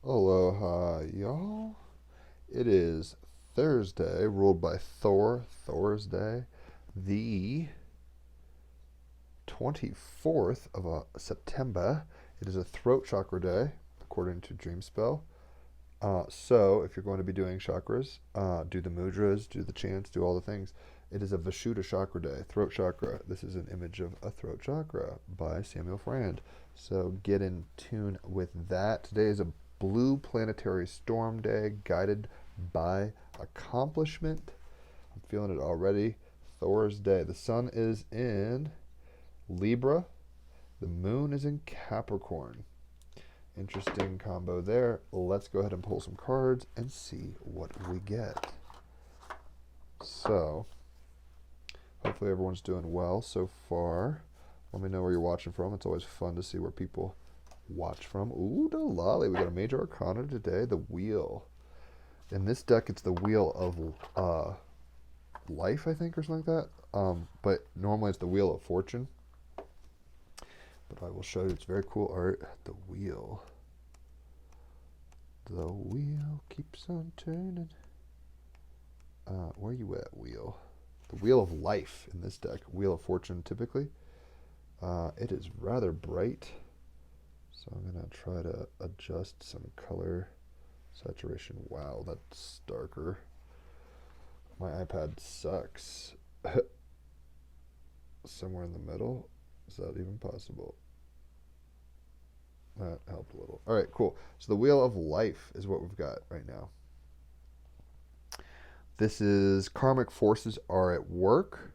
Aloha, y'all. It is Thursday, ruled by Thursday, the 24th of September. It is a throat chakra day, according to Dreamspell. So, if you're going to be doing chakras, do the mudras, do the chants, do all the things. It is a Vishuddha chakra day, throat chakra. This is an image of a throat chakra by Samuel Frand. So, get in tune with that. Today is a blue planetary storm day, guided by accomplishment. I'm feeling it already. Thor's day. The sun is in Libra, the moon is in Capricorn. Interesting combo there. Let's go ahead and pull some cards and see what we get. So, hopefully everyone's doing well so far. Let me know where you're watching from. It's always fun to see where people watch from. Ooh, the lolly. We got a major arcana today, the wheel. In this deck, it's the wheel of life, I think, or something like that. But normally it's the wheel of fortune. But I will show you. It's very cool art. The wheel. The wheel keeps on turning. Where you at, wheel? The wheel of life in this deck. Wheel of fortune, typically. It is rather bright. So I'm going to try to adjust some color saturation. Wow, that's darker. My iPad sucks. Somewhere in the middle. Is that even possible? That helped a little. All right, cool. So the wheel of life is what we've got right now. This is karmic forces are at work.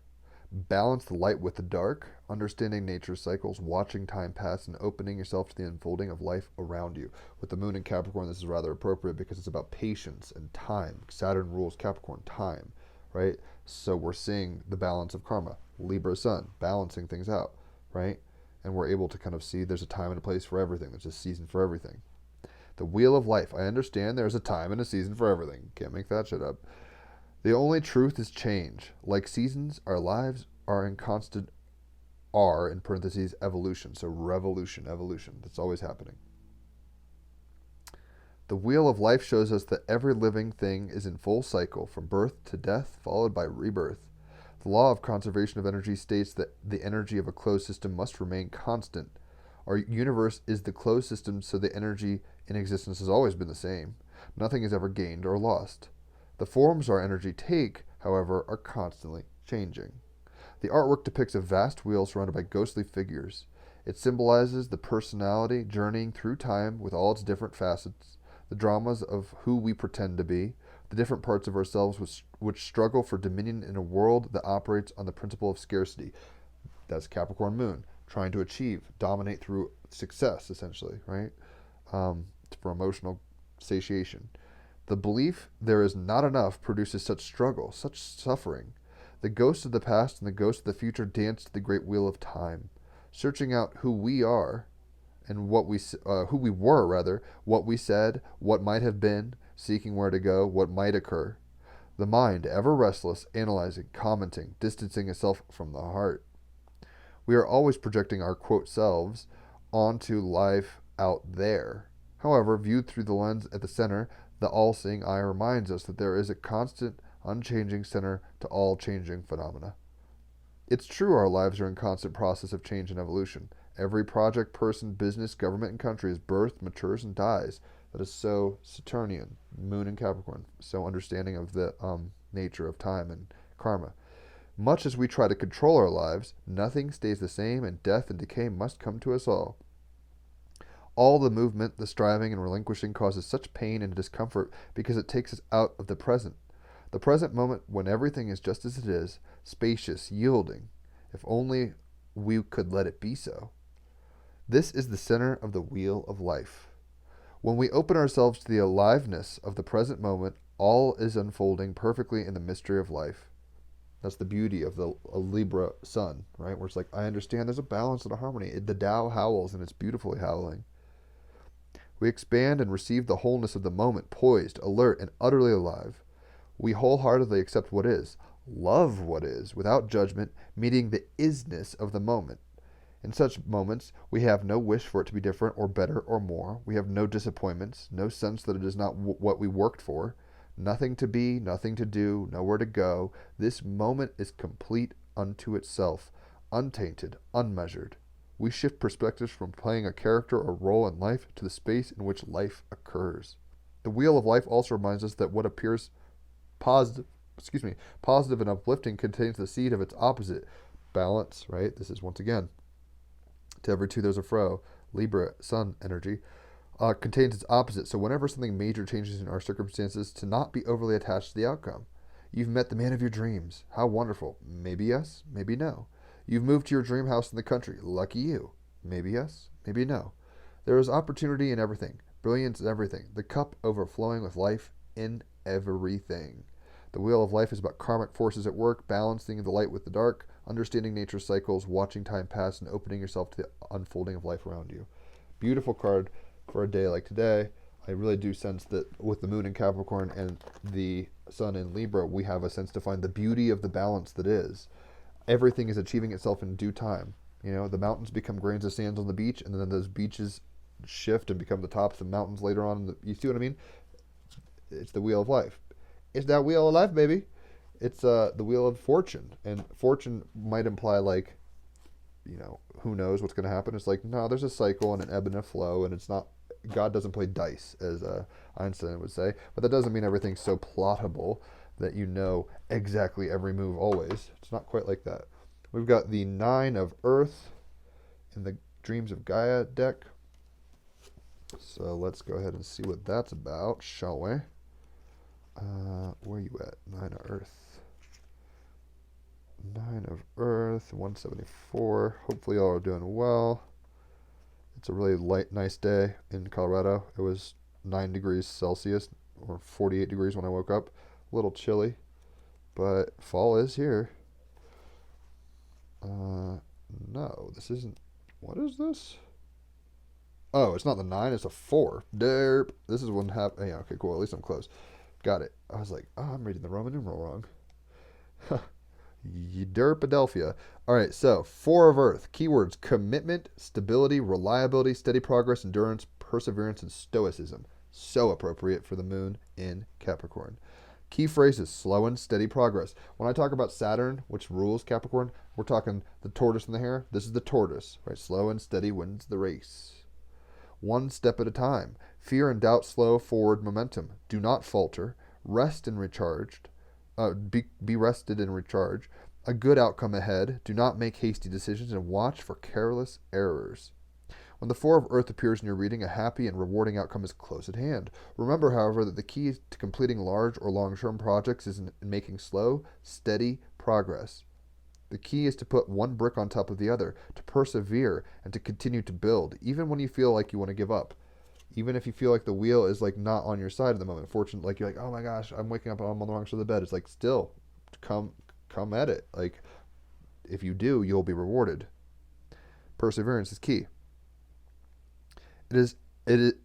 Balance the light with the dark, understanding nature's cycles, watching time pass, and opening yourself to the unfolding of life around you. With the moon in Capricorn, this is rather appropriate because it's about patience and time. Saturn rules Capricorn, time, right? So we're seeing the balance of karma. Libra sun, balancing things out, right? And we're able to kind of see there's a time and a place for everything. There's a season for everything. The wheel of life. I understand there's a time and a season for everything. Can't make that shit up. The only truth is change. Like seasons, our lives are in constant in parentheses, evolution. So revolution, evolution. That's always happening. The wheel of life shows us that every living thing is in full cycle, from birth to death, followed by rebirth. The law of conservation of energy states that the energy of a closed system must remain constant. Our universe is the closed system, so the energy in existence has always been the same. Nothing is ever gained or lost. The forms our energy take, however, are constantly changing. The artwork depicts a vast wheel surrounded by ghostly figures. It symbolizes the personality journeying through time with all its different facets, the dramas of who we pretend to be, the different parts of ourselves which struggle for dominion in a world that operates on the principle of scarcity. That's Capricorn moon, trying to achieve, dominate through success, essentially, right? For emotional satiation. The belief there is not enough produces such struggle, such suffering. The ghosts of the past and the ghosts of the future dance to the great wheel of time, searching out who we are and who we were rather, what we said, what might have been, seeking where to go, what might occur. The mind, ever restless, analyzing, commenting, distancing itself from the heart. We are always projecting our quote selves onto life out there. However, viewed through the lens at the center, the all-seeing eye reminds us that there is a constant, unchanging center to all changing phenomena. It's true our lives are in constant process of change and evolution. Every project, person, business, government, and country is birthed, matures, and dies. That is so Saturnian, moon and Capricorn, so understanding of the nature of time and karma. Much as we try to control our lives, nothing stays the same, and death and decay must come to us all. All the movement, the striving, and relinquishing causes such pain and discomfort because it takes us out of the present. The present moment when everything is just as it is, spacious, yielding, if only we could let it be so. This is the center of the wheel of life. When we open ourselves to the aliveness of the present moment, all is unfolding perfectly in the mystery of life. That's the beauty of the Libra sun, right? Where it's like, I understand there's a balance and a harmony. The Tao howls, and it's beautifully howling. We expand and receive the wholeness of the moment, poised, alert, and utterly alive. We wholeheartedly accept what is, love what is, without judgment, meeting the isness of the moment. In such moments, we have no wish for it to be different or better or more. We have no disappointments, no sense that it is not what we worked for. Nothing to be, nothing to do, nowhere to go. This moment is complete unto itself, untainted, unmeasured. We shift perspectives from playing a character or role in life to the space in which life occurs. The wheel of life also reminds us that what appears positive, positive and uplifting contains the seed of its opposite. Balance, right? This is once again, to every two there's a fro. Libra, sun energy, contains its opposite. So whenever something major changes in our circumstances, to not be overly attached to the outcome. You've met the man of your dreams. How wonderful. Maybe yes, maybe no. You've moved to your dream house in the country. Lucky you. Maybe yes, maybe no. There is opportunity in everything, brilliance in everything, the cup overflowing with life in everything. The wheel of life is about karmic forces at work, balancing the light with the dark, understanding nature's cycles, watching time pass, and opening yourself to the unfolding of life around you. Beautiful card for a day like today. I really do sense that with the moon in Capricorn and the sun in Libra, we have a sense to find the beauty of the balance that is. Everything is achieving itself in due time. You know, the mountains become grains of sand on the beach, and then those beaches shift and become the tops of mountains later on. You see what I mean? It's the wheel of life. It's that wheel of life, baby. It's the wheel of fortune. And fortune might imply, like, you know, who knows what's going to happen. It's like, no, there's a cycle and an ebb and a flow, and it's not, God doesn't play dice, as Einstein would say. But that doesn't mean everything's so plottable that you know exactly every move always. It's not quite like that. We've got the 9 of Earth in the Dreams of Gaia deck. So let's go ahead and see what that's about, shall we? Where are you at? 9 of Earth. 9 of Earth, 174. Hopefully y'all are doing well. It's a really nice day in Colorado. It was 9 degrees Celsius, or 48 degrees when I woke up. A little chilly, but fall is here. No, this isn't. What is this? Oh, it's not the 9, it's a 4. Derp. This is one half. Yeah, okay, cool. At least I'm close. Got it. I was like, oh, I'm reading the Roman numeral wrong. Derpadelphia. All right, so 4 of Earth. Keywords: commitment, stability, reliability, steady progress, endurance, perseverance, and stoicism. So appropriate for the moon in Capricorn. Key phrases: slow and steady progress. When I talk about Saturn, which rules Capricorn, we're talking the tortoise and the hare. This is the tortoise, right? Slow and steady wins the race. One step at a time. Fear and doubt slow forward momentum. Do not falter. Rest and recharged. Be rested and recharge. A good outcome ahead. Do not make hasty decisions and watch for careless errors. When the 4 of Earth appears in your reading, a happy and rewarding outcome is close at hand. Remember, however, that the key to completing large or long-term projects is in making slow, steady progress. The key is to put one brick on top of the other, to persevere, and to continue to build, even when you feel like you want to give up. Even if you feel like the wheel is like not on your side at the moment. Fortunately, like you're like, oh my gosh, I'm waking up and I'm on the wrong side of the bed. It's like, still, come at it. Like, if you do, you'll be rewarded. Perseverance is key. It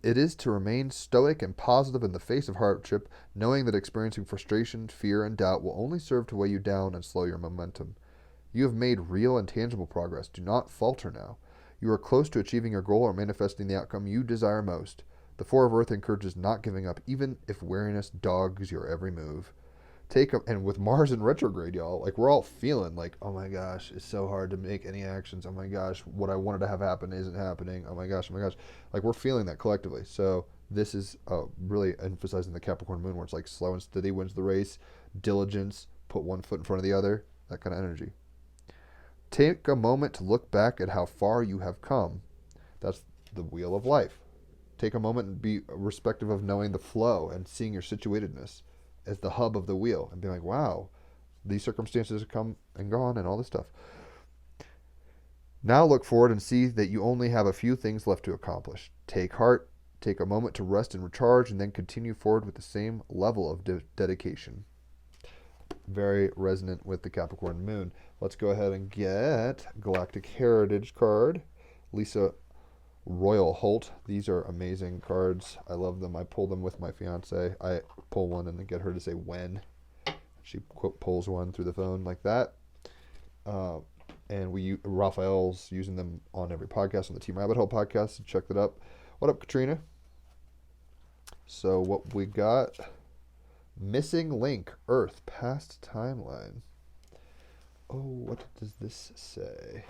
is to remain stoic and positive in the face of hardship, knowing that experiencing frustration, fear, and doubt will only serve to weigh you down and slow your momentum. You have made real and tangible progress. Do not falter now. You are close to achieving your goal or manifesting the outcome you desire most. The 4 of Earth encourages not giving up, even if weariness dogs your every move. And with Mars in retrograde, y'all, like we're all feeling like, oh my gosh, it's so hard to make any actions. Oh my gosh, what I wanted to have happen isn't happening. Oh my gosh. Like we're feeling that collectively. So this is really emphasizing the Capricorn moon, where it's like slow and steady wins the race, diligence, put one foot in front of the other, that kind of energy. Take a moment to look back at how far you have come. That's the wheel of life. Take a moment and be respective of knowing the flow and seeing your situatedness as the hub of the wheel and being like, wow, these circumstances have come and gone and all this stuff. Now look forward and see that you only have a few things left to accomplish. Take heart, take a moment to rest and recharge, and then continue forward with the same level of dedication. Very resonant with the Capricorn moon. Let's go ahead and get Galactic Heritage card. Lisa Royal Holt. These are amazing cards. I love them. I pull them with my fiance. I pull one and then get her to say when. She pulls one through the phone like that. and Raphael's using them on every podcast, on the Team Rabbit Hole podcast. So check that up. What up, Katrina? So what we got? Missing link, Earth, past timeline. Oh, what does this say?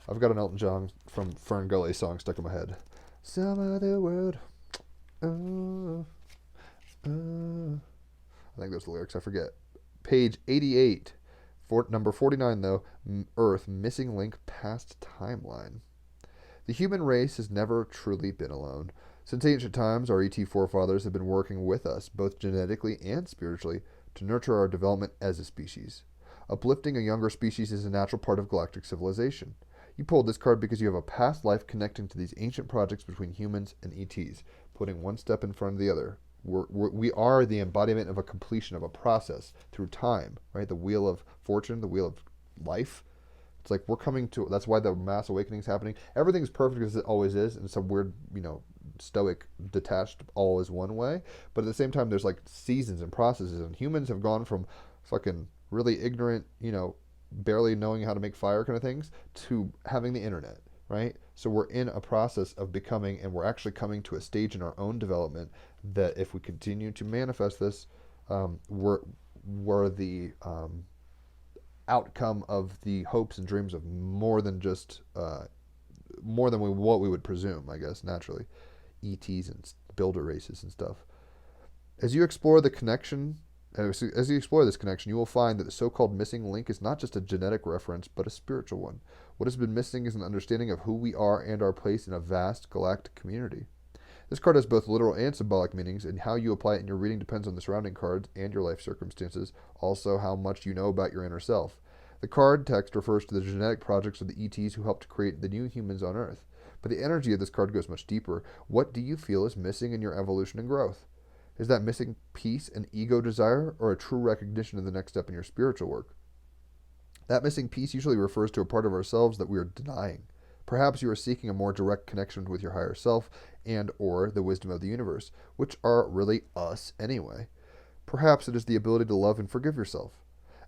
I've got an Elton John from Fern Gully song stuck in my head. Some other world. I think those are the lyrics. I forget. Page 88. Number 49, though. Earth, missing link, past timeline. The human race has never truly been alone. Since ancient times, our ET forefathers have been working with us, both genetically and spiritually, to nurture our development as a species. Uplifting a younger species is a natural part of galactic civilization. You pulled this card because you have a past life connecting to these ancient projects between humans and ETs, putting one step in front of the other. We are the embodiment of a completion of a process through time, right? The wheel of fortune, the wheel of life. It's like we're coming to, that's why the mass awakening is happening. Everything's perfect as it always is, and some weird, stoic, detached, all is one way. But at the same time, there's like seasons and processes, and humans have gone from fucking really ignorant, barely knowing how to make fire kind of things, to having the internet, right? So we're in a process of becoming, and we're actually coming to a stage in our own development that if we continue to manifest this, we're the outcome of the hopes and dreams of more than just more than what we would presume, I guess, naturally. ETs and builder races and stuff. As you explore this connection, you will find that the so-called missing link is not just a genetic reference, but a spiritual one. What has been missing is an understanding of who we are and our place in a vast galactic community. This card has both literal and symbolic meanings, and how you apply it in your reading depends on the surrounding cards and your life circumstances, also how much you know about your inner self. The card text refers to the genetic projects of the ETs who helped create the new humans on Earth. But the energy of this card goes much deeper. What do you feel is missing in your evolution and growth? Is that missing piece an ego desire or a true recognition of the next step in your spiritual work? That missing piece usually refers to a part of ourselves that we are denying. Perhaps you are seeking a more direct connection with your higher self and or the wisdom of the universe, which are really us anyway. Perhaps it is the ability to love and forgive yourself.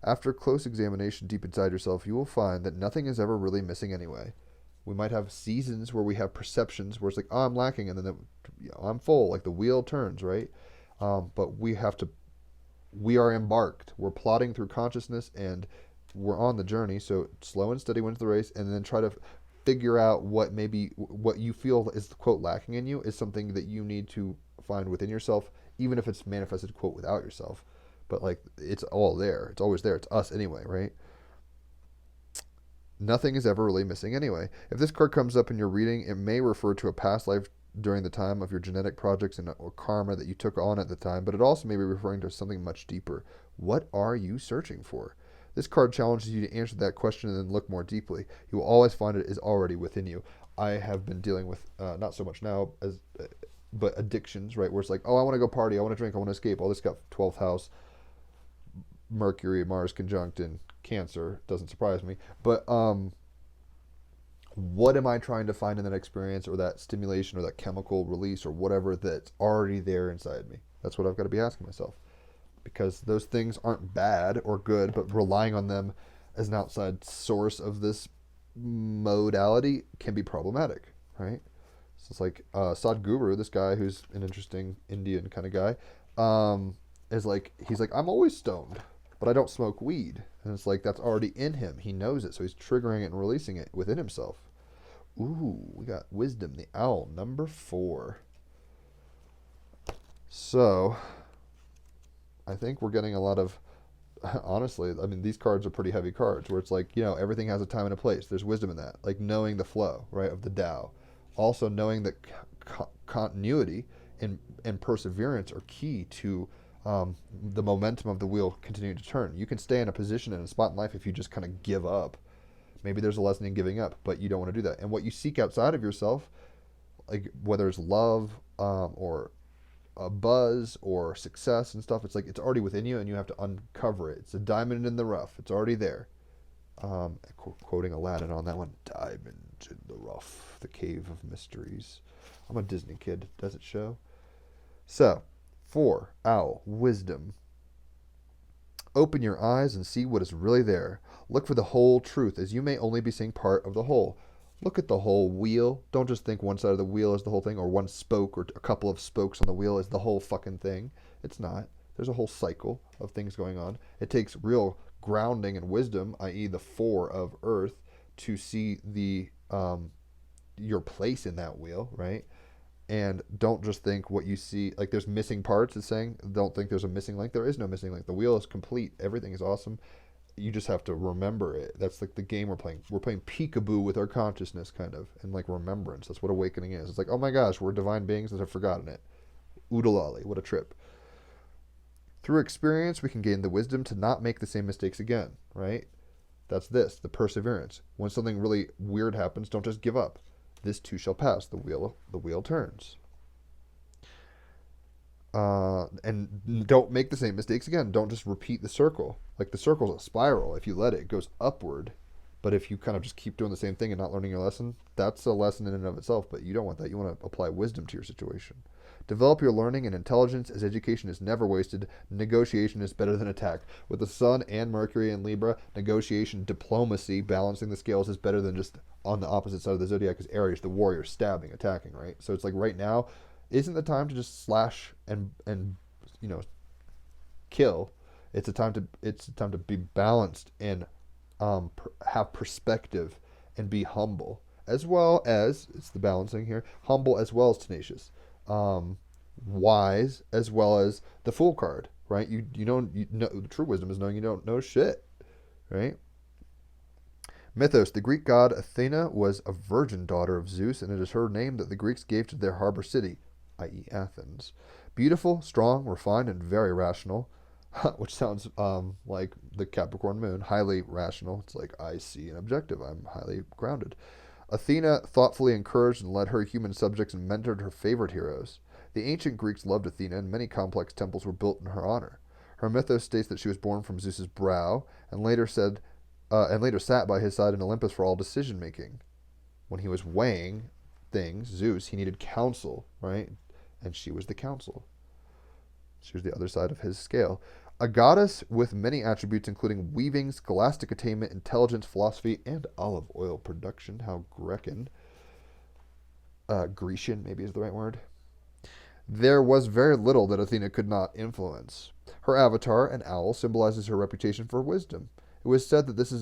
After close examination deep inside yourself, you will find that nothing is ever really missing anyway. We might have seasons where we have perceptions where it's like, oh, I'm lacking, and then I'm full, like the wheel turns, right? But we are embarked. We're plodding through consciousness, and we're on the journey. So slow and steady wins the race, and then try to figure out what you feel is, quote, lacking in you is something that you need to find within yourself, even if it's manifested, quote, without yourself. But like, it's all there. It's always there. It's us anyway, right? Nothing is ever really missing anyway. If this card comes up in your reading, it may refer to a past life during the time of your genetic projects or karma that you took on at the time, but it also may be referring to something much deeper. What are you searching for? This card challenges you to answer that question and then look more deeply. You will always find it is already within you. I have been dealing with, not so much now, but addictions, right? Where it's like, oh, I want to go party, I want to drink, I want to escape. All this got 12th house, Mercury, Mars conjunct in Cancer. Doesn't surprise me. But what am I trying to find in that experience or that stimulation or that chemical release or whatever that's already there inside me? That's what I've got to be asking myself. Because those things aren't bad or good, but relying on them as an outside source of this modality can be problematic, right? So it's like Sadhguru, this guy who's an interesting Indian kind of guy, he's like, I'm always stoned, but I don't smoke weed. And it's like, that's already in him. He knows it, so he's triggering it and releasing it within himself. Ooh, we got Wisdom, the Owl, number 4. So, I think we're getting a lot of, honestly, I mean, these cards are pretty heavy cards, where it's like, everything has a time and a place. There's wisdom in that. Like knowing the flow, right, of the Tao. Also knowing that continuity and perseverance are key to the momentum of the wheel continuing to turn. You can stay in a position in a spot in life if you just kind of give up. Maybe there's a lesson in giving up, but you don't want to do that. And what you seek outside of yourself, like whether it's love or a buzz or success and stuff, it's like it's already within you and you have to uncover it. It's a diamond in the rough. It's already there. Quoting Aladdin on that one. Diamond in the rough, the cave of mysteries. I'm a Disney kid. Does it show? So, 4, Owl, Wisdom. Open your eyes and see what is really there. Look for the whole truth, as you may only be seeing part of the whole. Look at the whole wheel. Don't just think one side of the wheel is the whole thing, or one spoke, or a couple of spokes on the wheel is the whole fucking thing. It's not. There's a whole cycle of things going on. It takes real grounding and wisdom, i.e., the four of Earth, to see the your place in that wheel, right? And don't just think what you see, like there's missing parts. It's saying don't think there's a missing link. There is no missing link. The wheel is complete. Everything is awesome. You just have to remember it. That's like the game we're playing. We're playing peekaboo with our consciousness, kind of, and like remembrance. That's what awakening is. It's like, oh my gosh, we're divine beings that have forgotten it. Oodalali, what a trip. Through experience, we can gain the wisdom to not make the same mistakes again, right? That's the perseverance. When something really weird happens, don't just give up. This too shall pass. The wheel turns. And don't make the same mistakes again. Don't just repeat the circle. Like the circle's a spiral. If you let it, it goes upward. But if you kind of just keep doing the same thing and not learning your lesson, that's a lesson in and of itself. But you don't want that. You want to apply wisdom to your situation. Develop your learning and intelligence, as education is never wasted. Negotiation is better than attack. With the Sun and Mercury in Libra, negotiation, diplomacy, balancing the scales is better than just on the opposite side of the zodiac is Aries, the warrior, stabbing, attacking, right? So it's like right now isn't the time to just slash and kill. It's a time to be balanced and have perspective and be humble, as well as it's the balancing here, humble as well as tenacious. Wise as well as the fool card, right? You know the true wisdom is knowing you don't know shit, right? Mythos. The Greek god Athena was a virgin daughter of Zeus, and it is her name that the Greeks gave to their harbor city, i.e. Athens. Beautiful, strong, refined, and very rational, which sounds like the Capricorn moon. Highly rational. It's like I see an objective. I'm highly grounded. Athena thoughtfully encouraged and led her human subjects and mentored her favorite heroes. The ancient Greeks loved Athena, and many complex temples were built in her honor. Her mythos states that she was born from Zeus's brow, and later sat by his side in Olympus for all decision making. When he was weighing things, Zeus, he needed counsel, right? And she was the counsel. She was the other side of his scale. A goddess with many attributes, including weaving, scholastic attainment, intelligence, philosophy, and olive oil production. How Grecian maybe is the right word. There was very little that Athena could not influence. Her avatar, an owl, symbolizes her reputation for wisdom. It was said that this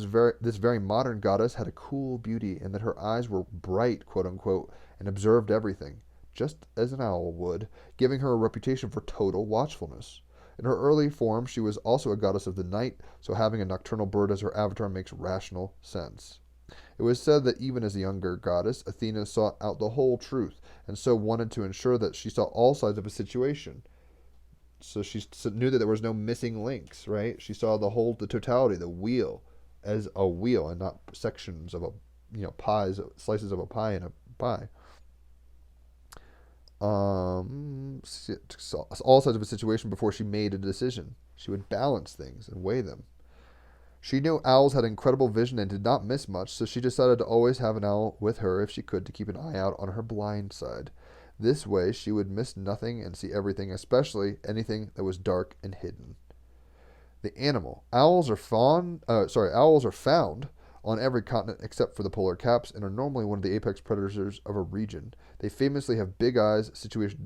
very modern goddess had a cool beauty, and that her eyes were bright, quote unquote, and observed everything, just as an owl would, giving her a reputation for total watchfulness. In her early form, she was also a goddess of the night, so having a nocturnal bird as her avatar makes rational sense. It was said that even as a younger goddess, Athena sought out the whole truth, and so wanted to ensure that she saw all sides of a situation. So she knew that there was no missing links, right? She saw the totality, the wheel, as a wheel, and not sections of slices of a pie in a pie. All sides of a situation before she made a decision. She would balance things and weigh them. She knew owls had incredible vision and did not miss much, so she decided to always have an owl with her if she could, to keep an eye out on her blind side. This way she would miss nothing and see everything, especially anything that was dark and hidden. The animal. Owls are found on every continent except for the polar caps, and are normally one of the apex predators of a region. They famously have big eyes situated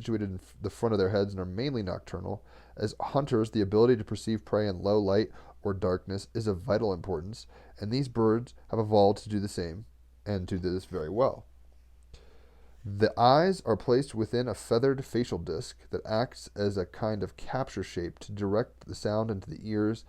in the front of their heads and are mainly nocturnal. As hunters, the ability to perceive prey in low light or darkness is of vital importance, and these birds have evolved to do the same, and to do this very well. The eyes are placed within a feathered facial disc that acts as a kind of capture shape to direct the sound into the ears.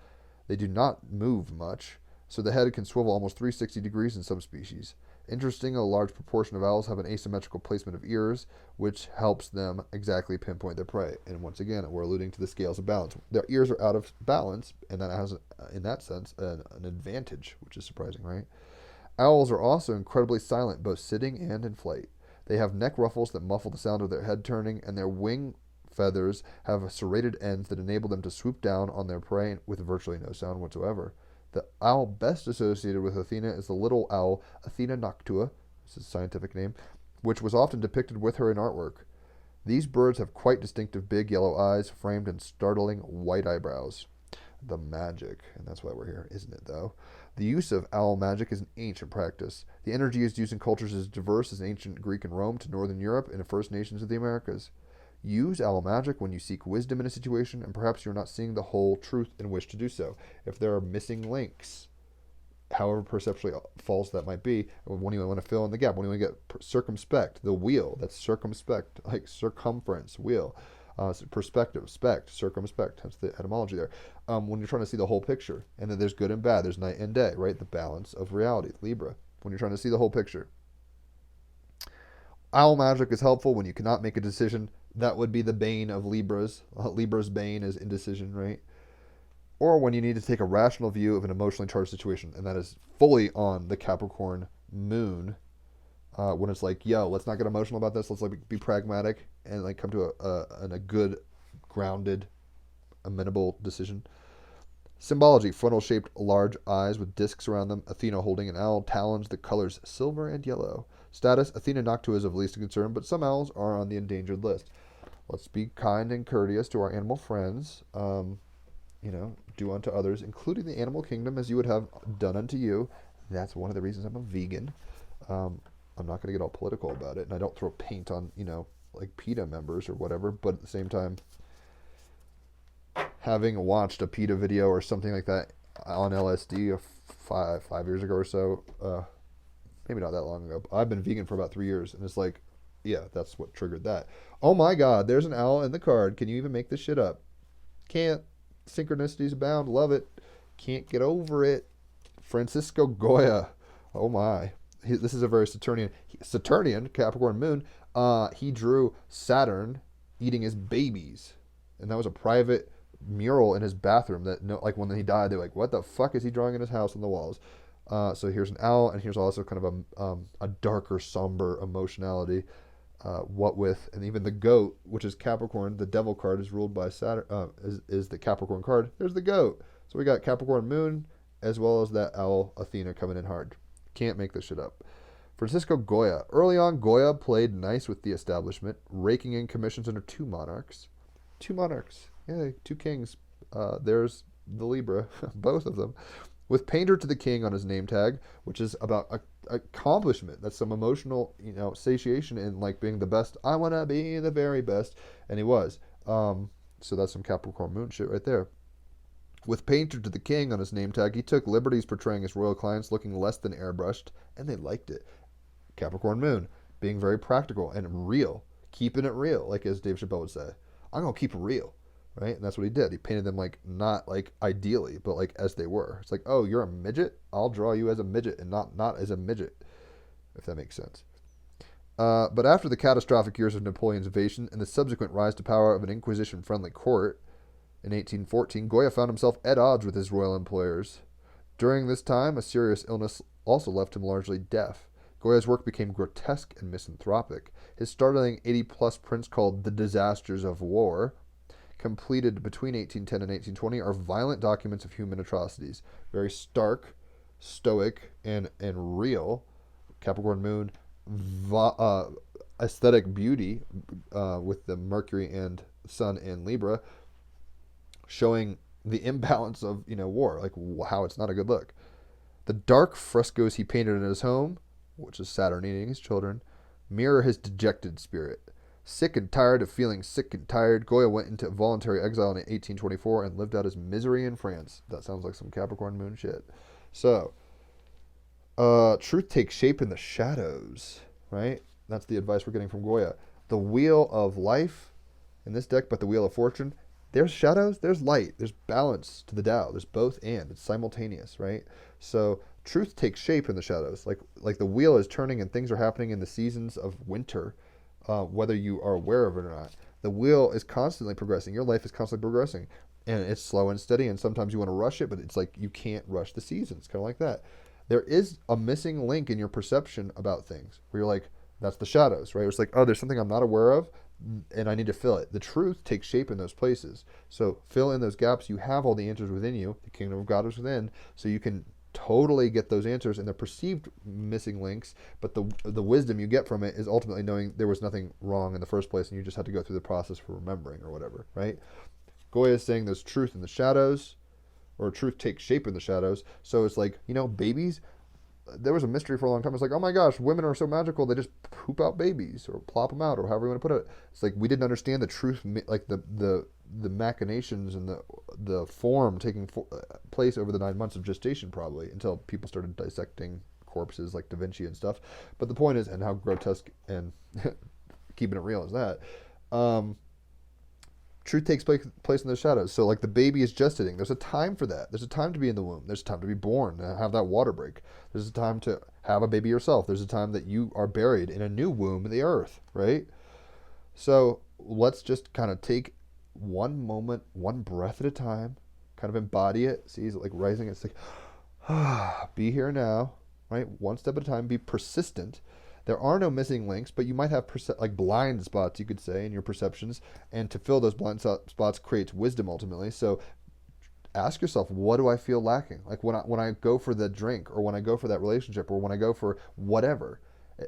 They do not move much, so the head can swivel almost 360 degrees in some species. Interesting, a large proportion of owls have an asymmetrical placement of ears, which helps them exactly pinpoint their prey. And once again, we're alluding to the scales of balance. Their ears are out of balance, and that has, in that sense, an advantage, which is surprising, right? Owls are also incredibly silent, both sitting and in flight. They have neck ruffles that muffle the sound of their head turning, and their wing feathers have serrated ends that enable them to swoop down on their prey with virtually no sound whatsoever. The owl best associated with Athena is the little owl Athena noctua, this is a scientific name, which was often depicted with her in artwork. These birds have quite distinctive big yellow eyes framed in startling white eyebrows. the magic, and that's why we're here, isn't it, though? The use of owl magic is an ancient practice. The energy is used in cultures as diverse as ancient Greek and Rome to Northern Europe and the First Nations of the Americas. Use owl magic when you seek wisdom in a situation, and perhaps you're not seeing the whole truth and wish to do so. If there are missing links, however perceptually false that might be, when you want to fill in the gap, when you want to get circumspect, the wheel, that's circumspect, like circumference, wheel. Perspective, spect, circumspect, that's the etymology there. When you're trying to see the whole picture, and then there's good and bad, there's night and day, right? The balance of reality, Libra, when you're trying to see the whole picture. Owl magic is helpful when you cannot make a decision. That would be the bane of Libras. Libra's bane is indecision, right? Or when you need to take a rational view of an emotionally charged situation, and that is fully on the Capricorn moon. When it's like, yo, let's not get emotional about this. Let's like be pragmatic and like come to a good, grounded, amenable decision. Symbology: funnel-shaped large eyes with discs around them. Athena holding an owl. Talons, the colors silver and yellow. Status: Athena Noctua is of least concern, but some owls are on the endangered list. Let's be kind and courteous to our animal friends. Do unto others, including the animal kingdom, as you would have done unto you. That's one of the reasons I'm a vegan. I'm not going to get all political about it, and I don't throw paint on, like PETA members or whatever, but at the same time, having watched a PETA video or something like that on LSD 5 years ago or so, maybe not that long ago, I've been vegan for about 3 years, and it's like, yeah, that's what triggered that. Oh my God, there's an owl in the card. Can you even make this shit up? Can't. Synchronicities abound. Love it. Can't get over it. Francisco Goya. Oh my. This is a very Saturnian Capricorn moon. He drew Saturn eating his babies, and that was a private mural in his bathroom. That like when he died, they're like, "What the fuck is he drawing in his house on the walls?" So here's an owl, and here's also kind of a darker, somber emotionality. What with, and even the goat, which is Capricorn, the devil card is ruled by Saturn. Is the Capricorn card? There's the goat. So we got Capricorn moon as well as that owl Athena coming in hard. Can't make this shit up. Francisco Goya. Early on, Goya played nice with the establishment, raking in commissions under two monarchs. Yay, two kings. There's the Libra, both of them. With painter to the king on his name tag, which is about accomplishment. That's some emotional, satiation in like being the best. I want to be the very best. And he was. So that's some Capricorn moon shit right there. With painter to the king on his name tag, he took liberties portraying his royal clients looking less than airbrushed, and they liked it. Capricorn moon, being very practical and real, keeping it real, like as Dave Chappelle would say. I'm going to keep it real, right? And that's what he did. He painted them like, not like ideally, but like as they were. It's like, oh, you're a midget? I'll draw you as a midget and not as a midget, if that makes sense. But after the catastrophic years of Napoleon's invasion and the subsequent rise to power of an Inquisition-friendly court, in 1814, Goya found himself at odds with his royal employers. During this time, a serious illness also left him largely deaf. Goya's work became grotesque and misanthropic. His startling 80-plus prints called The Disasters of War, completed between 1810 and 1820, are violent documents of human atrocities. Very stark, stoic, and real. Capricorn moon, aesthetic beauty with the Mercury and Sun in Libra, showing the imbalance of war, like how it's not a good look. The dark frescoes he painted in his home, which is Saturn eating his children, mirror his dejected spirit. Sick and tired of feeling sick and tired, Goya went into voluntary exile in 1824 and lived out his misery in France. That sounds like some Capricorn moon shit. So, truth takes shape in the shadows, right? That's the advice we're getting from Goya. The wheel of life in this deck, but the wheel of fortune, there's shadows, there's light, there's balance to the Tao. There's both and. It's simultaneous, right? So truth takes shape in the shadows. Like the wheel is turning and things are happening in the seasons of winter, whether you are aware of it or not. The wheel is constantly progressing. Your life is constantly progressing. And it's slow and steady, and sometimes you want to rush it, but it's like you can't rush the seasons. Kind of like that. There is a missing link in your perception about things where you're like, that's the shadows, right? It's like, oh, there's something I'm not aware of, and I need to fill it. The truth takes shape in those places. So fill in those gaps. You have all the answers within you. The kingdom of God is within. So you can totally get those answers and the perceived missing links, but the wisdom you get from it is ultimately knowing there was nothing wrong in the first place and you just had to go through the process for remembering or whatever, right? Goya is saying there's truth in the shadows. or truth takes shape in the shadows. So it's like, babies, there was a mystery for a long time. It's like, oh my gosh, women are so magical. They just poop out babies or plop them out or however you want to put it. It's like we didn't understand the truth, like the machinations and the form taking place over the 9 months of gestation, probably until people started dissecting corpses like Da Vinci and stuff. But the point is, and how grotesque and keeping it real is that. Truth takes place in the shadows. So like the baby is gestating. There's a time for that. There's a time to be in the womb. There's a time to be born and have that water break. There's a time to have a baby yourself. There's a time that you are buried in a new womb in the earth, right? So let's just kind of take one moment, one breath at a time, kind of embody it. See, is it like rising? It's like, be here now, right? One step at a time. Be persistent. There are no missing links, but you might have like blind spots, you could say, in your perceptions. And to fill those blind spots creates wisdom ultimately. So ask yourself, what do I feel lacking? Like when I go for the drink, or when I go for that relationship, or when I go for whatever.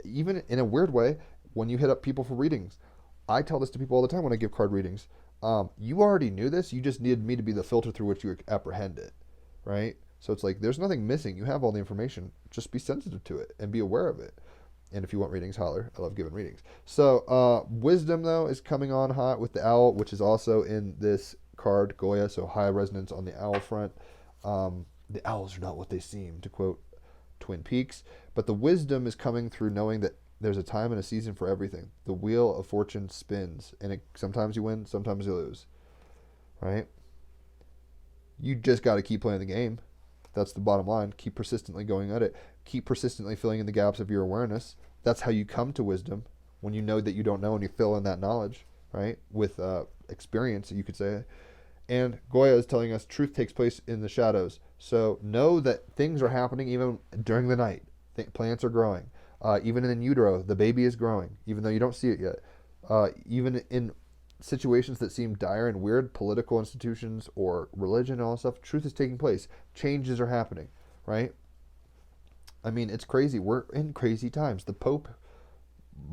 Even in a weird way, when you hit up people for readings, I tell this to people all the time when I give card readings. You already knew this. You just needed me to be the filter through which you apprehend it, right? So it's like there's nothing missing. You have all the information. Just be sensitive to it and be aware of it. And if you want readings, holler. I love giving readings. So wisdom, though, is coming on hot with the owl, which is also in this card, Goya. So high resonance on the owl front. The owls are not what they seem, to quote Twin Peaks. But the wisdom is coming through knowing that there's a time and a season for everything. The wheel of fortune spins. And sometimes you win, sometimes you lose. Right? You just got to keep playing the game. That's the bottom line. Keep persistently going at it. Keep persistently filling in the gaps of your awareness. That's how you come to wisdom, when you know that you don't know and you fill in that knowledge, right? With experience, you could say. And Goya is telling us truth takes place in the shadows. So know that things are happening even during the night. Plants are growing. Even in utero, the baby is growing, even though you don't see it yet. Even in situations that seem dire and weird, political institutions or religion and all that stuff, truth is taking place. Changes are happening, right? I mean, it's crazy. We're in crazy times. The Pope,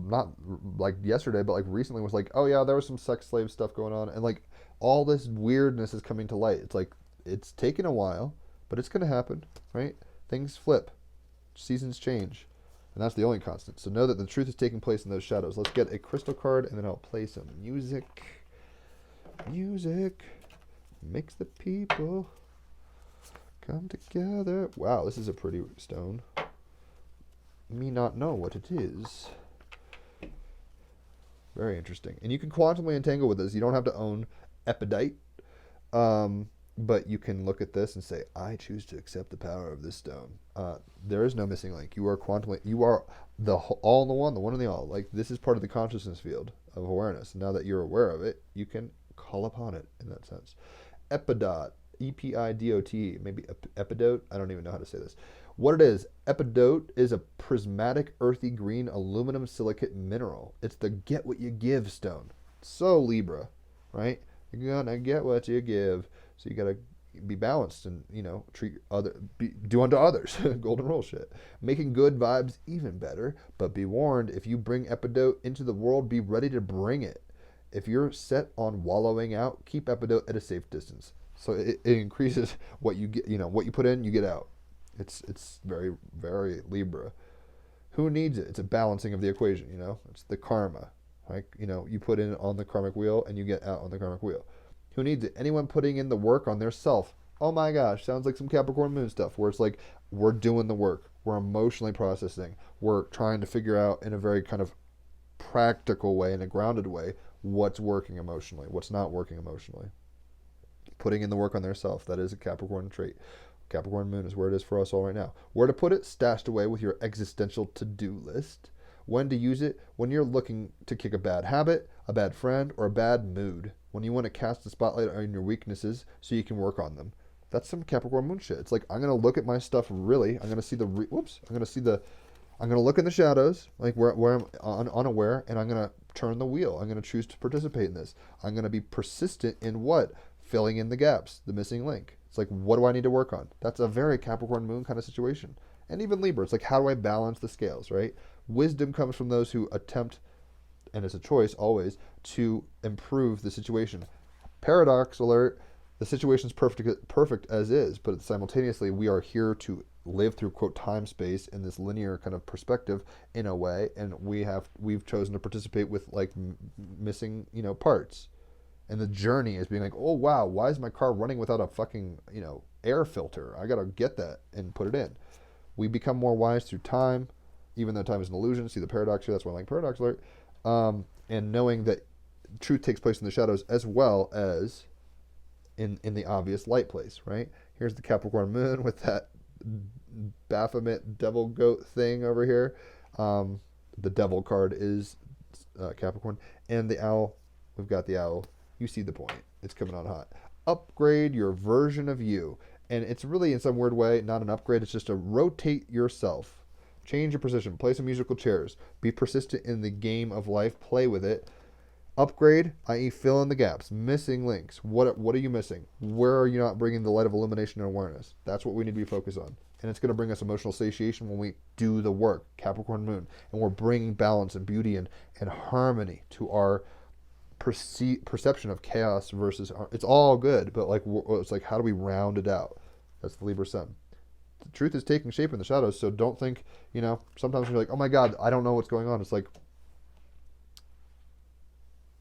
not like yesterday, but like recently was like, oh yeah, there was some sex slave stuff going on. And like all this weirdness is coming to light. It's like, it's taken a while, but it's going to happen, right? Things flip. Seasons change. And that's the only constant. So know that the truth is taking place in those shadows. Let's get a crystal card, and then I'll play some music. Music makes the people come together. Wow, this is a pretty stone. Me not know what it is. Very interesting. And you can quantumly entangle with this. You don't have to own epidite. But you can look at this and say, I choose to accept the power of this stone. There is no missing link. You are quantumly, you are the all in the one in the all. Like, this is part of the consciousness field of awareness. Now that you're aware of it, you can call upon it in that sense. Epidot, E-P-I-D-O-T, maybe epidote. I don't even know how to say this. What it is, epidote is a prismatic, earthy green aluminum silicate mineral. It's the get what you give stone. So Libra, right? You're gonna get what you give. So you gotta be balanced and, do unto others. Golden rule shit. Making good vibes even better, but be warned, if you bring epidote into the world, be ready to bring it. If you're set on wallowing out, keep epidote at a safe distance. So it increases what you get, what you put in, you get out. It's very, very Libra. Who needs it? It's a balancing of the equation, It's the karma. Like, you put in on the karmic wheel and you get out on the karmic wheel. Who needs it? Anyone putting in the work on their self. Oh my gosh, sounds like some Capricorn moon stuff where it's like we're doing the work. We're emotionally processing. We're trying to figure out in a very kind of practical way, in a grounded way, what's working emotionally, what's not working emotionally. Putting in the work on their self. That is a Capricorn trait. Capricorn moon is where it is for us all right now. Where to put it? Stashed away with your existential to-do list. When to use it? When you're looking to kick a bad habit, a bad friend, or a bad mood. When you want to cast the spotlight on your weaknesses so you can work on them. That's some Capricorn moon shit. It's like, I'm going to look at my stuff really. I'm going to see I'm going to look in the shadows, like where I'm unaware, and I'm going to turn the wheel. I'm going to choose to participate in this. I'm going to be persistent in what? Filling in the gaps, the missing link. It's like, what do I need to work on? That's a very Capricorn moon kind of situation. And even Libra, it's like, how do I balance the scales, right? Wisdom comes from those who attempt, and it's a choice always, to improve the situation. Paradox alert, The situation is perfect as is, but simultaneously we are here to live through quote time space in this linear kind of perspective in a way, and we've chosen to participate with like missing parts, and the journey is being like, oh wow, why is my car running without a fucking air filter? I gotta get that and put it in. We become more wise through time, even though time is an illusion. See the paradox here. That's why I like Paradox Alert. And knowing that truth takes place in the shadows as well as in the obvious light place, right? Here's the Capricorn moon with that Baphomet devil goat thing over here. The devil card is Capricorn. And the owl, we've got the owl. You see the point. It's coming on hot. Upgrade your version of you. And it's really, in some weird way, not an upgrade. It's just to rotate yourself. Change your position. Play some musical chairs. Be persistent in the game of life. Play with it. Upgrade, i.e. fill in the gaps, missing links. What are you missing? Where are you not bringing the light of illumination and awareness? That's what we need to be focused on. And it's going to bring us emotional satiation when we do the work, Capricorn moon. And we're bringing balance and beauty and harmony to our perception of chaos versus, it's all good, but like it's like, how do we round it out? That's the Libra sun. The truth is taking shape in the shadows, so don't think, sometimes you're like, oh my God, I don't know what's going on. It's like,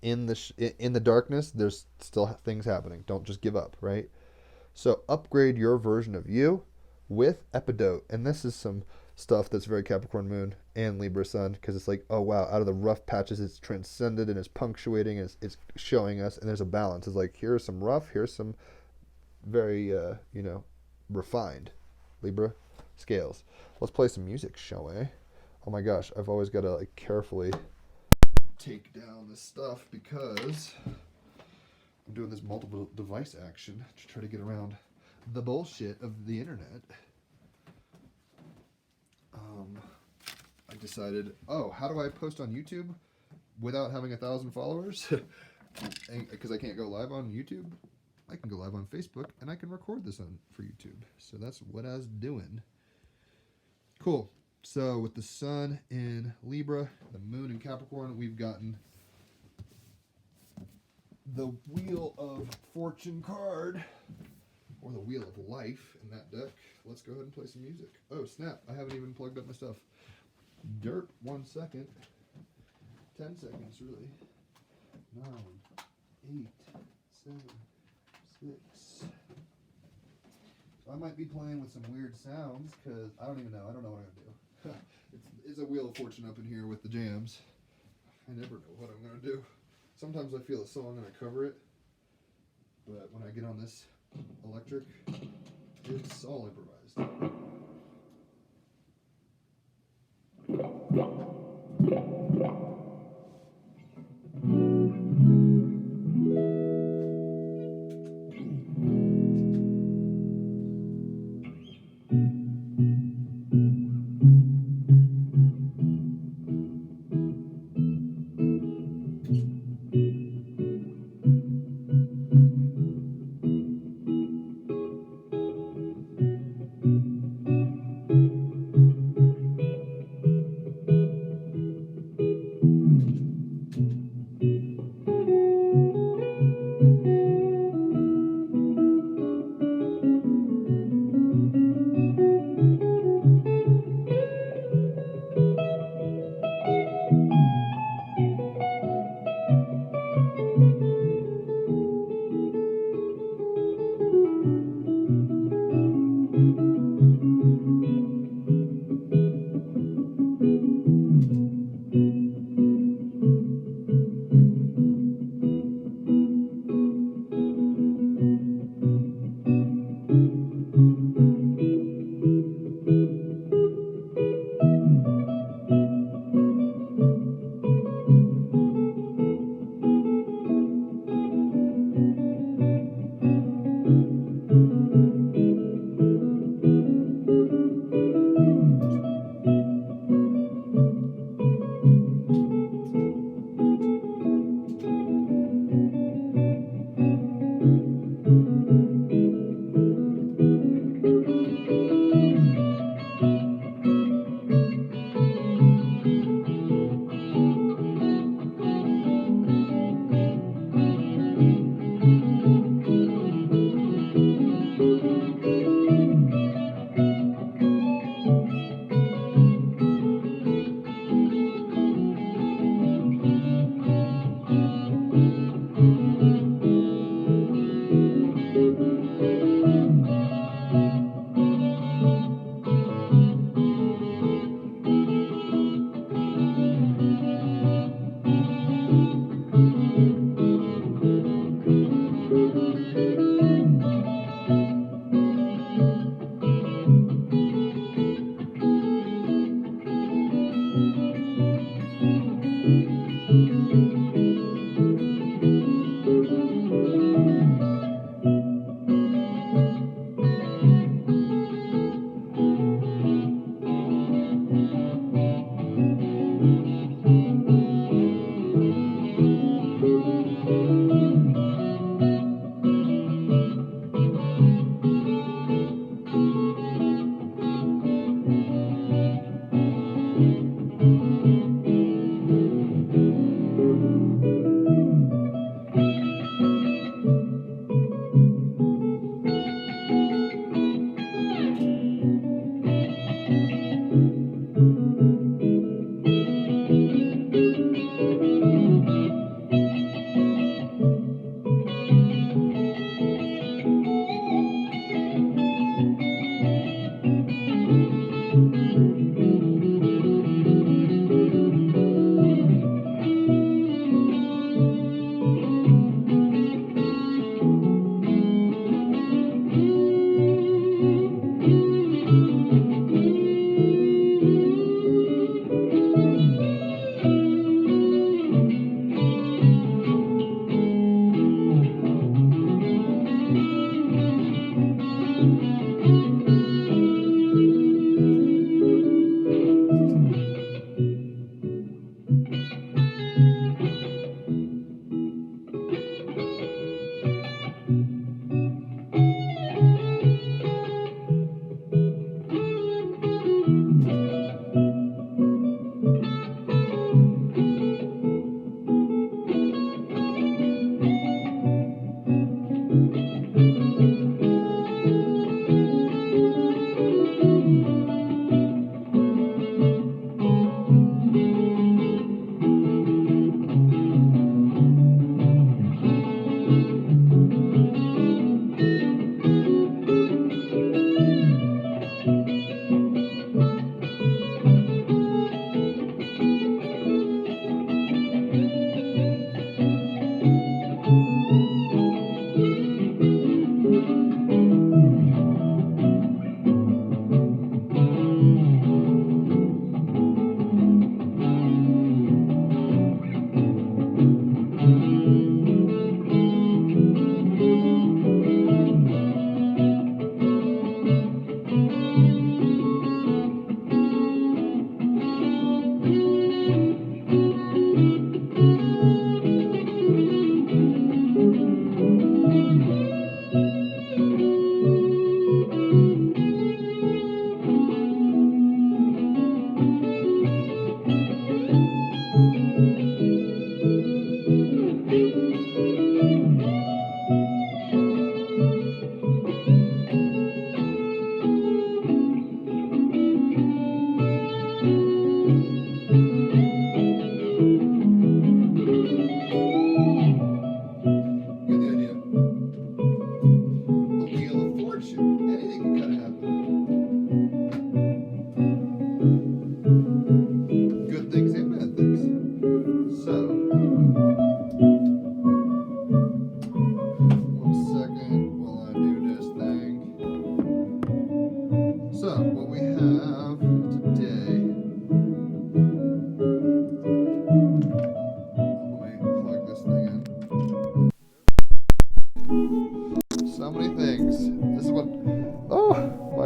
in the darkness, there's still things happening. Don't just give up, right? So upgrade your version of you with epidote. And this is some stuff that's very Capricorn moon and Libra sun, because it's like, oh wow, out of the rough patches, it's transcended and it's punctuating, and it's showing us, and there's a balance. It's like, here's some rough, here's some very, refined Libra scales. Let's play some music, shall we? Oh my gosh, I've always got to like carefully take down this stuff because I'm doing this multiple device action to try to get around the bullshit of the internet. I decided, how do I post on YouTube without having 1,000 followers? Because I can't go live on YouTube. I can go live on Facebook and I can record this for YouTube. So that's what I was doing. Cool. So with the sun in Libra, the moon in Capricorn, we've gotten the Wheel of Fortune card, or the Wheel of Life in that deck. Let's go ahead and play some music. Oh snap, I haven't even plugged up my stuff. Dirt, 1 second. 10 seconds, really. 9, 8, 7, 6. So I might be playing with some weird sounds, because I don't know what I'm going to do. It's a Wheel of Fortune up in here with the jams. I never know what I'm going to do. Sometimes I feel a song and I cover it, but when I get on this electric, it's all improvised.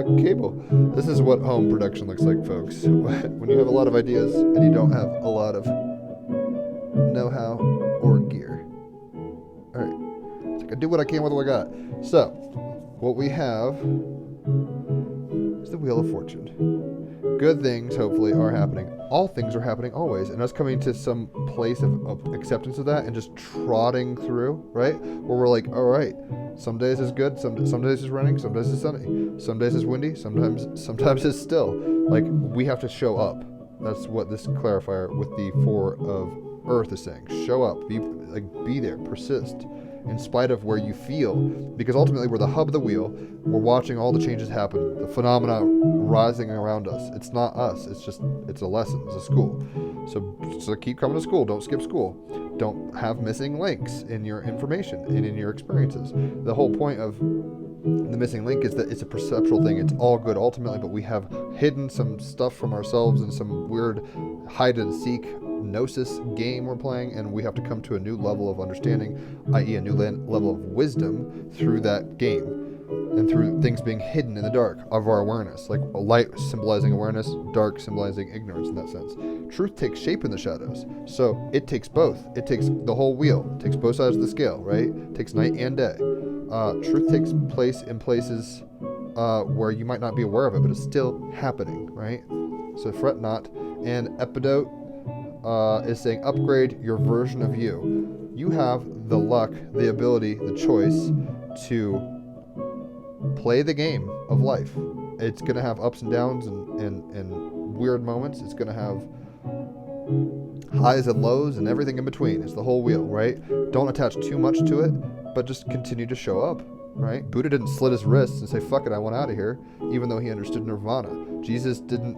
fucking cable. This is what home production looks like, folks. When you have a lot of ideas and you don't have a lot of know-how or gear. Alright. It's like I do what I can with what I got. So, what we have is the Wheel of Fortune. Good things, hopefully, are happening. All things are happening always. And us coming to some place of acceptance of that and just trotting through, right? Where we're like, all right, some days is good, some days is raining, some days is sunny, some days is windy, sometimes it's still. Like, we have to show up. That's what this clarifier with the Four of Earth is saying. Show up. Be there. Persist. In spite of where you feel, because ultimately we're the hub of the wheel. We're watching all the changes happen, the phenomena rising around us. It's not us. It's a lesson. It's a school. So keep coming to school. Don't skip school. Don't have missing links in your information and in your experiences. The whole point of the missing link is that it's a perceptual thing. It's all good ultimately, but we have hidden some stuff from ourselves in some weird hide and seek gnosis game we're playing, and we have to come to a new level of understanding, i.e. a new level of wisdom through that game and through things being hidden in the dark of our awareness, like light symbolizing awareness, dark symbolizing ignorance in that sense. Truth takes shape in the shadows, so it takes both. It takes the whole wheel. It takes both sides of the scale, right? It takes night and day. Truth takes place in places where you might not be aware of it, but it's still happening, right? So fret not. And Epidote is saying, upgrade your version of you. You have the luck, the ability, the choice to play the game of life. It's going to have ups and downs and weird moments. It's going to have highs and lows and everything in between. It's the whole wheel, right? Don't attach too much to it, but just continue to show up, right? Buddha didn't slit his wrists and say, fuck it, I want out of here, even though he understood nirvana. Jesus didn't,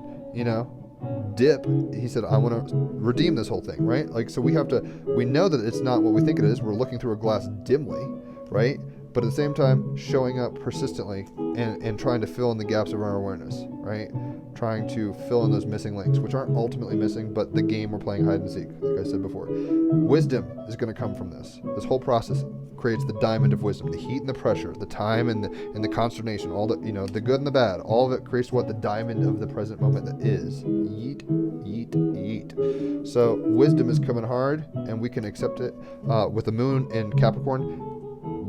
dip. He said, I want to redeem this whole thing, right? Like, so we know that it's not what we think it is. We're looking through a glass dimly, right? But at the same time, showing up persistently and trying to fill in the gaps of our awareness, right? Trying to fill in those missing links, which aren't ultimately missing, but the game we're playing hide and seek, like I said before. Wisdom is going to come from this. This whole process creates the diamond of wisdom, the heat and the pressure, the time and the consternation, all the, the good and the bad, all of it creates what the diamond of the present moment that is. Yeet, yeet, yeet. So wisdom is coming hard, and we can accept it. With the moon in Capricorn,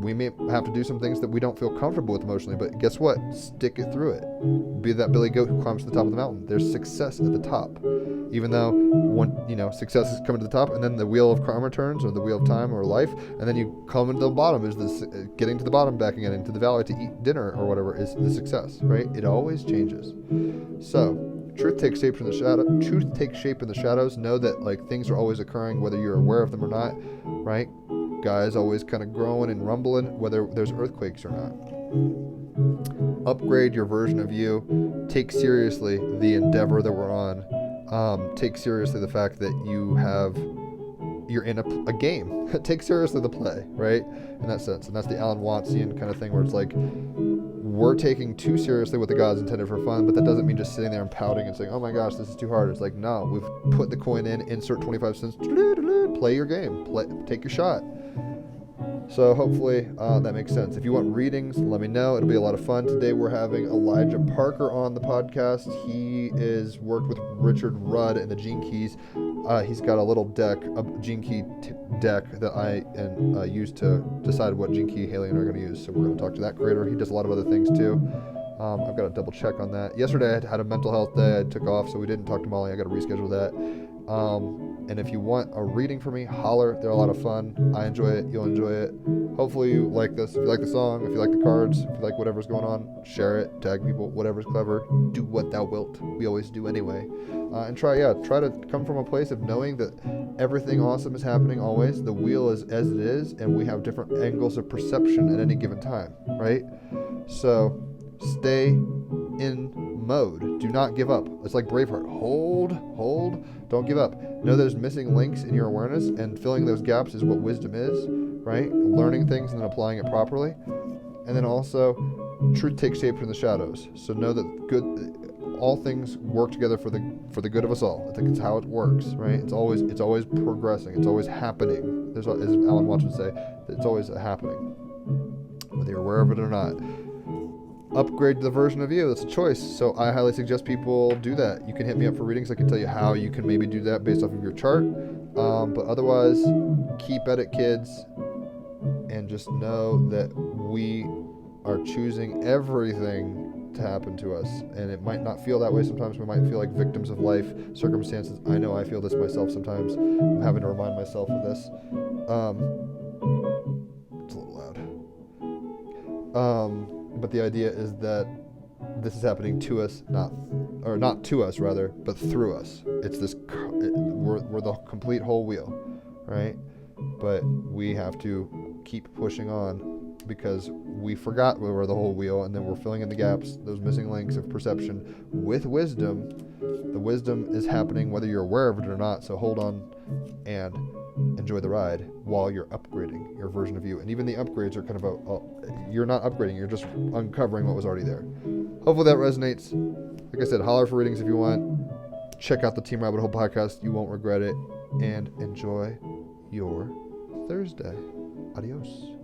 we may have to do some things that we don't feel comfortable with emotionally, but guess what? Stick it through it. Be that Billy Goat who climbs to the top of the mountain. There's success at the top. Even though success is coming to the top, and then the wheel of karma turns, or the wheel of time or life, and then you come into the bottom, is this getting to the bottom, backing it into the valley to eat dinner or whatever is the success, right? It always changes. So truth takes shape in the shadow. Truth takes shape in the shadows. Know that things are always occurring, whether you're aware of them or not, right? Guy's always kind of growing and rumbling, whether there's earthquakes or not. Upgrade your version of you. Take seriously the endeavor that we're on. Take seriously the fact that you're in a game. Take seriously the play, right? In that sense. And that's the Alan Wattsian kind of thing where it's like, we're taking too seriously what the God's intended for fun, but that doesn't mean just sitting there and pouting and saying, oh my gosh, this is too hard. It's like, no, we've put the coin in, insert 25 cents, play your game, take your shot. So hopefully that makes sense. If you want readings, let me know. It'll be a lot of fun. Today we're having Elijah Parker on the podcast. He is worked with Richard Rudd and the Gene Keys. He's got a little deck, a Gene Key deck that I use to decide what Gene Key Halion are going to use. So we're going to talk to that creator. He does a lot of other things too. I've got to double check on that. Yesterday I had a mental health day. I took off, so we didn't talk to Molly. I got to reschedule that. And if you want a reading from me, holler. They're a lot of fun. I enjoy it. You'll enjoy it. Hopefully you like this. If you like the song, if you like the cards, if you like whatever's going on, share it, tag people, whatever's clever. Do what thou wilt. We always do anyway. And try to come from a place of knowing that everything awesome is happening always. The wheel is as it is, and we have different angles of perception at any given time, right? So stay in mode. Do not give up. It's like Braveheart. Hold. Don't give up. Know there's missing links in your awareness, and filling those gaps is what wisdom is, right? Learning things and then applying it properly. And then also, truth takes shape in the shadows. So know that all things work together for the good of us all. I think it's how it works, right? It's always progressing. It's always happening. As Alan Watts would say, it's always happening, whether you're aware of it or not. upgrade the version of you. That's a choice. So I highly suggest people do that. You can hit me up for readings. I can tell you how you can maybe do that based off of your chart. But otherwise, keep at it, kids. And just know that we are choosing everything to happen to us. And it might not feel that way sometimes. We might feel like victims of life circumstances. I know I feel this myself sometimes. I'm having to remind myself of this. It's a little loud. But the idea is that this is happening to us, not to us rather, but through us. It's this, we're the complete whole wheel, right? But we have to keep pushing on because we forgot we were the whole wheel, and then we're filling in the gaps, those missing links of perception with wisdom. The wisdom is happening whether you're aware of it or not, so hold on and enjoy the ride while you're upgrading your version of you. And even the upgrades are kind of you're not upgrading, you're just uncovering what was already there. Hopefully that resonates. Like I said, holler for readings if you want. Check out the Team Rabbit Hole podcast. You won't regret it. And enjoy your Thursday. Adios.